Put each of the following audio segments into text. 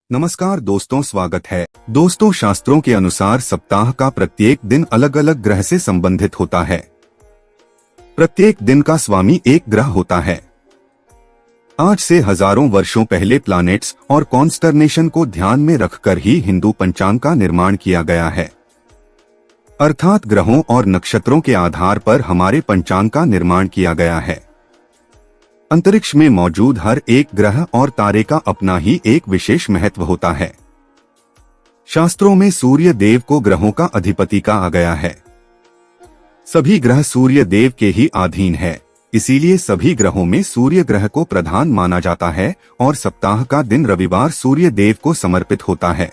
नमस्कार दोस्तों, स्वागत है। दोस्तों, शास्त्रों के अनुसार सप्ताह का प्रत्येक दिन अलग अलग ग्रह से संबंधित होता है। प्रत्येक दिन का स्वामी एक ग्रह होता है। आज से हजारों वर्षों पहले प्लैनेट्स और कॉन्स्टरनेशन को ध्यान में रखकर ही हिंदू पंचांग का निर्माण किया गया है। अर्थात ग्रहों और नक्षत्रों के आधार पर हमारे पंचांग का निर्माण किया गया है। अंतरिक्ष में मौजूद हर एक ग्रह और तारे का अपना ही एक विशेष महत्व होता है। शास्त्रों में सूर्य देव को ग्रहों का अधिपति कहा गया है। सभी ग्रह सूर्य देव के ही अधीन है, इसीलिए सभी ग्रहों में सूर्य ग्रह को प्रधान माना जाता है और सप्ताह का दिन रविवार सूर्य देव को समर्पित होता है।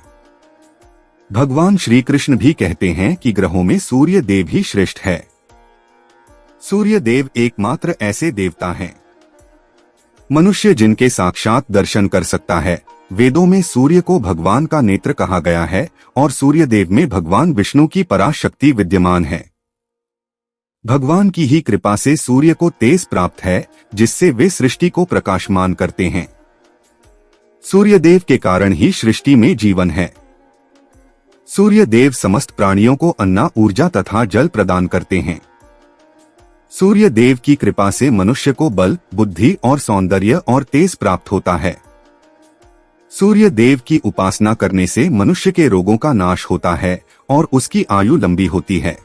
भगवान श्री कृष्ण भी कहते हैं कि ग्रहों में सूर्य देव ही श्रेष्ठ है। सूर्य देव एकमात्र ऐसे देवता हैं मनुष्य जिनके साक्षात दर्शन कर सकता है। वेदों में सूर्य को भगवान का नेत्र कहा गया है और सूर्य देव में भगवान विष्णु की पराशक्ति विद्यमान है। भगवान की ही कृपा से सूर्य को तेज प्राप्त है, जिससे वे सृष्टि को प्रकाशमान करते हैं। सूर्य देव के कारण ही सृष्टि में जीवन है। सूर्य देव समस्त प्राणियों को अन्न, ऊर्जा तथा जल प्रदान करते हैं। सूर्य देव की कृपा से मनुष्य को बल, बुद्धि और सौंदर्य और तेज प्राप्त होता है। सूर्य देव की उपासना करने से मनुष्य के रोगों का नाश होता है और उसकी आयु लंबी होती है।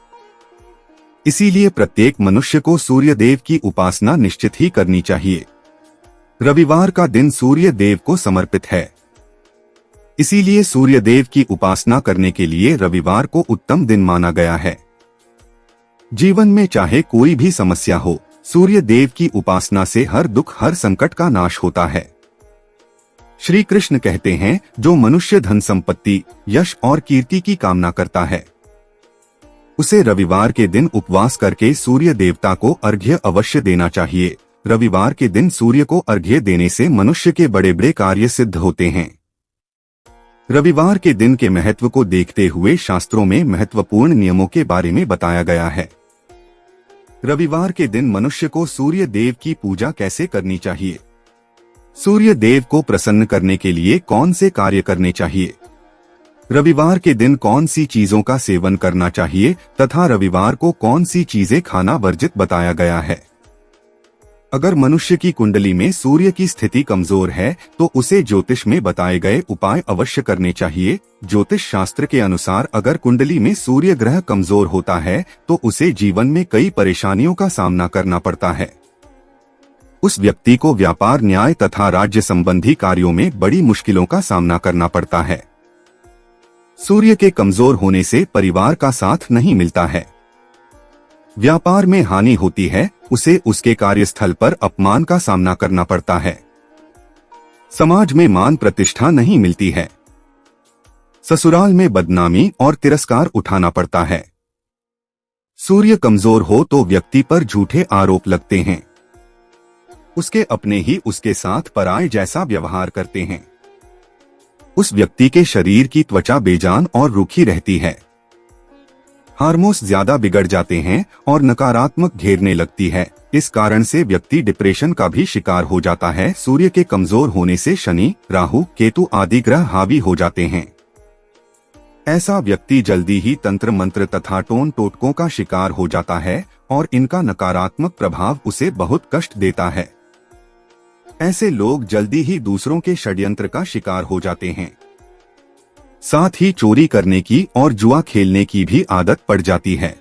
इसीलिए प्रत्येक मनुष्य को सूर्य देव की उपासना निश्चित ही करनी चाहिए। रविवार का दिन सूर्य देव को समर्पित है, इसीलिए सूर्य देव की उपासना करने के लिए रविवार को उत्तम दिन माना गया है। जीवन में चाहे कोई भी समस्या हो, सूर्य देव की उपासना से हर दुख, हर संकट का नाश होता है। श्री कृष्ण कहते हैं, जो मनुष्य धन संपत्ति, यश और कीर्ति की कामना करता है, उसे रविवार के दिन उपवास करके सूर्य देवता को अर्घ्य अवश्य देना चाहिए। रविवार के दिन सूर्य को अर्घ्य देने से मनुष्य के बड़े बड़े कार्य सिद्ध होते हैं। रविवार के दिन के महत्व को देखते हुए शास्त्रों में महत्वपूर्ण नियमों के बारे में बताया गया है। रविवार के दिन मनुष्य को सूर्य देव की पूजा कैसे करनी चाहिए, सूर्य देव को प्रसन्न करने के लिए कौन से कार्य करने चाहिए, रविवार के दिन कौन सी चीजों का सेवन करना चाहिए तथा रविवार को कौन सी चीजें खाना वर्जित बताया गया है। अगर मनुष्य की कुंडली में सूर्य की स्थिति कमजोर है तो उसे ज्योतिष में बताए गए उपाय अवश्य करने चाहिए। ज्योतिष शास्त्र के अनुसार अगर कुंडली में सूर्य ग्रह कमजोर होता है तो उसे जीवन में कई परेशानियों का सामना करना पड़ता है। उस व्यक्ति को व्यापार, न्याय तथा राज्य संबंधी कार्यों में बड़ी मुश्किलों का सामना करना पड़ता है। सूर्य के कमजोर होने से परिवार का साथ नहीं मिलता है, व्यापार में हानि होती है, उसे उसके कार्यस्थल पर अपमान का सामना करना पड़ता है, समाज में मान प्रतिष्ठा नहीं मिलती है, ससुराल में बदनामी और तिरस्कार उठाना पड़ता है। सूर्य कमजोर हो तो व्यक्ति पर झूठे आरोप लगते हैं, उसके अपने ही उसके साथ पराये जैसा व्यवहार करते हैं। उस व्यक्ति के शरीर की त्वचा बेजान और रूखी रहती है, हार्मोन्स ज्यादा बिगड़ जाते हैं और नकारात्मक घेरने लगती है। इस कारण से व्यक्ति डिप्रेशन का भी शिकार हो जाता है। सूर्य के कमजोर होने से शनि, राहु, केतु आदि ग्रह हावी हो जाते हैं। ऐसा व्यक्ति जल्दी ही तंत्र मंत्र तथा टोन टोटकों का शिकार हो जाता है और इनका नकारात्मक प्रभाव उसे बहुत कष्ट देता है। ऐसे लोग जल्दी ही दूसरों के षड्यंत्र का शिकार हो जाते हैं। साथ ही चोरी करने की और जुआ खेलने की भी आदत पड़ जाती है।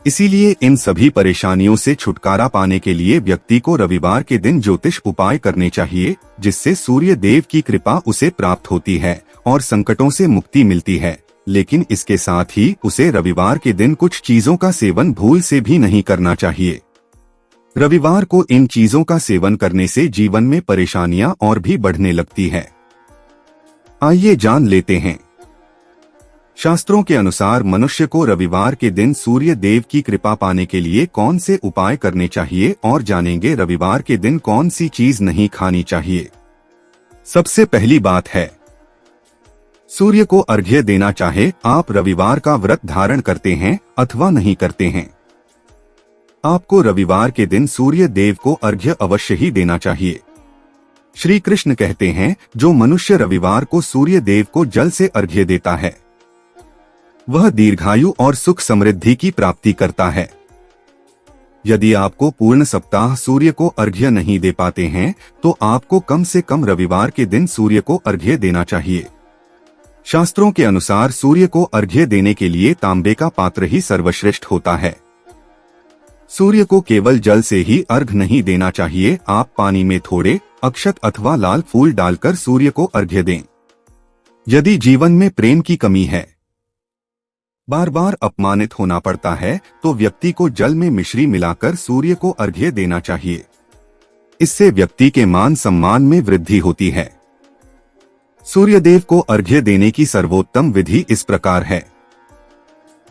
इसीलिए इन सभी परेशानियों से छुटकारा पाने के लिए व्यक्ति को रविवार के दिन ज्योतिष उपाय करने चाहिए, जिससे सूर्य देव की कृपा उसे प्राप्त होती है और संकटों से मुक्ति मिलती है। लेकिन इसके साथ ही उसे रविवार के दिन कुछ चीजों का सेवन भूल से भी नहीं करना चाहिए। रविवार को इन चीजों का सेवन करने से जीवन में परेशानियां और भी बढ़ने लगती है। आइए जान लेते हैं। शास्त्रों के अनुसार मनुष्य को रविवार के दिन सूर्य देव की कृपा पाने के लिए कौन से उपाय करने चाहिए और जानेंगे रविवार के दिन कौन सी चीज नहीं खानी चाहिए। सबसे पहली बात है, सूर्य को अर्घ्य देना। चाहे आप रविवार का व्रत धारण करते हैं अथवा नहीं करते हैं, आपको रविवार के दिन सूर्य देव को अर्घ्य अवश्य ही देना चाहिए। श्री कृष्ण कहते हैं, जो मनुष्य रविवार को सूर्य देव को जल से अर्घ्य देता है वह दीर्घायु और सुख समृद्धि की प्राप्ति करता है। यदि आपको पूर्ण सप्ताह सूर्य को अर्घ्य नहीं दे पाते हैं तो आपको कम से कम रविवार के दिन सूर्य को अर्घ्य देना चाहिए। शास्त्रों के अनुसार सूर्य को अर्घ्य देने के लिए तांबे का पात्र ही सर्वश्रेष्ठ होता है। सूर्य को केवल जल से ही अर्घ नहीं देना चाहिए, आप पानी में थोड़े अक्षत अथवा लाल फूल डालकर सूर्य को अर्घ्य दें। यदि जीवन में प्रेम की कमी है, बार बार अपमानित होना पड़ता है, तो व्यक्ति को जल में मिश्री मिलाकर सूर्य को अर्घ्य देना चाहिए। इससे व्यक्ति के मान सम्मान में वृद्धि होती है। सूर्यदेव को अर्घ्य देने की सर्वोत्तम विधि इस प्रकार है।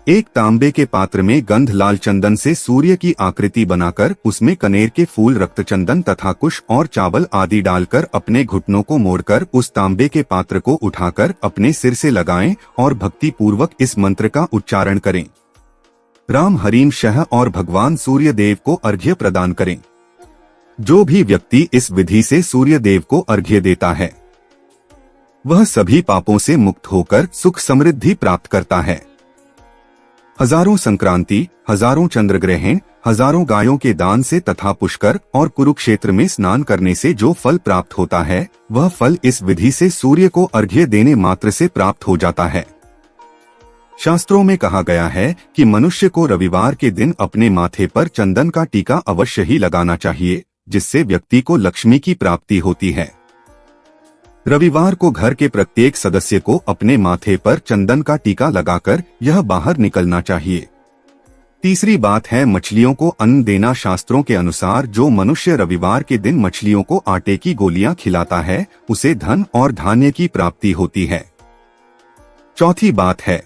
एक तांबे के पात्र में गंध लाल चंदन से सूर्य की आकृति बनाकर उसमें कनेर के फूल, रक्तचंदन तथा कुश और चावल आदि डालकर अपने घुटनों को मोड़कर उस तांबे के पात्र को उठाकर अपने सिर से लगाएं और भक्ति पूर्वक इस मंत्र का उच्चारण करें। राम हरीम शह और भगवान सूर्य देव को अर्घ्य प्रदान करें। जो भी व्यक्ति इस विधि से सूर्य देव को अर्घ्य देता है वह सभी पापों से मुक्त होकर सुख समृद्धि प्राप्त करता है। हजारों संक्रांति, हजारों चंद्रग्रहण, हजारों गायों के दान से तथा पुष्कर और कुरुक्षेत्र में स्नान करने से जो फल प्राप्त होता है वह फल इस विधि से सूर्य को अर्घ्य देने मात्र से प्राप्त हो जाता है। शास्त्रों में कहा गया है कि मनुष्य को रविवार के दिन अपने माथे पर चंदन का टीका अवश्य ही लगाना चाहिए, जिससे व्यक्ति को लक्ष्मी की प्राप्ति होती है। रविवार को घर के प्रत्येक सदस्य को अपने माथे पर चंदन का टीका लगाकर यह बाहर निकलना चाहिए। तीसरी बात है मछलियों को अन्न देना। शास्त्रों के अनुसार जो मनुष्य रविवार के दिन मछलियों को आटे की गोलियां खिलाता है उसे धन और धान्य की प्राप्ति होती है। चौथी बात है,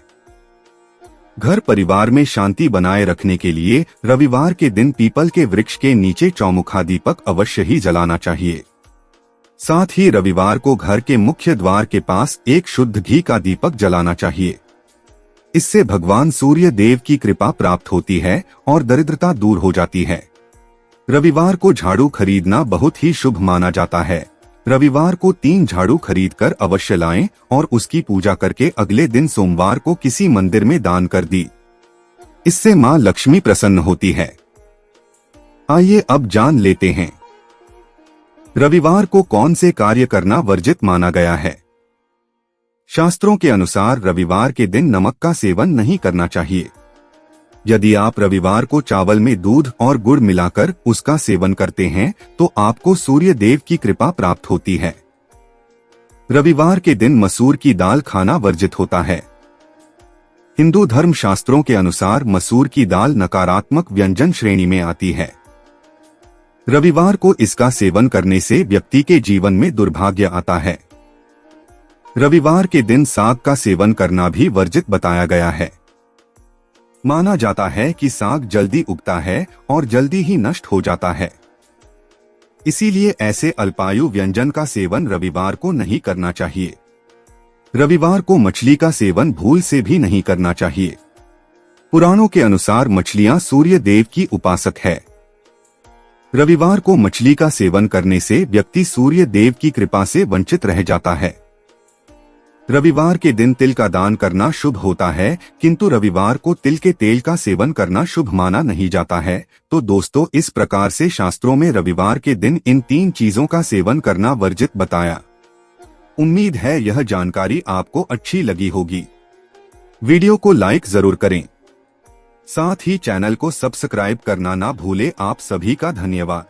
घर परिवार में शांति बनाए रखने के लिए रविवार के दिन पीपल के वृक्ष के नीचे चौमुखा दीपक अवश्य ही जलाना चाहिए। साथ ही रविवार को घर के मुख्य द्वार के पास एक शुद्ध घी का दीपक जलाना चाहिए। इससे भगवान सूर्य देव की कृपा प्राप्त होती है और दरिद्रता दूर हो जाती है। रविवार को झाड़ू खरीदना बहुत ही शुभ माना जाता है। रविवार को 3 झाड़ू खरीदकर अवश्य लाएं और उसकी पूजा करके अगले दिन सोमवार को किसी मंदिर में दान कर दी। इससे मां लक्ष्मी प्रसन्न होती है। आइए अब जान लेते हैं रविवार को कौन से कार्य करना वर्जित माना गया है। शास्त्रों के अनुसार रविवार के दिन नमक का सेवन नहीं करना चाहिए। यदि आप रविवार को चावल में दूध और गुड़ मिलाकर उसका सेवन करते हैं तो आपको सूर्य देव की कृपा प्राप्त होती है। रविवार के दिन मसूर की दाल खाना वर्जित होता है। हिंदू धर्म शास्त्रों के अनुसार मसूर की दाल नकारात्मक व्यंजन श्रेणी में आती है। रविवार को इसका सेवन करने से व्यक्ति के जीवन में दुर्भाग्य आता है। रविवार के दिन साग का सेवन करना भी वर्जित बताया गया है। माना जाता है कि साग जल्दी उगता है और जल्दी ही नष्ट हो जाता है। इसीलिए ऐसे अल्पायु व्यंजन का सेवन रविवार को नहीं करना चाहिए। रविवार को मछली का सेवन भूल से भी नहीं करना चाहिए। पुराणों के अनुसार मछलियां सूर्य देव की उपासक है। रविवार को मछली का सेवन करने से व्यक्ति सूर्य देव की कृपा से वंचित रह जाता है। रविवार के दिन तिल का दान करना शुभ होता है, किंतु रविवार को तिल के तेल का सेवन करना शुभ माना नहीं जाता है। तो दोस्तों, इस प्रकार से शास्त्रों में रविवार के दिन इन 3 चीजों का सेवन करना वर्जित बताया। उम्मीद है यह जानकारी आपको अच्छी लगी होगी। वीडियो को लाइक जरूर करें, साथ ही चैनल को सब्सक्राइब करना ना भूले। आप सभी का धन्यवाद।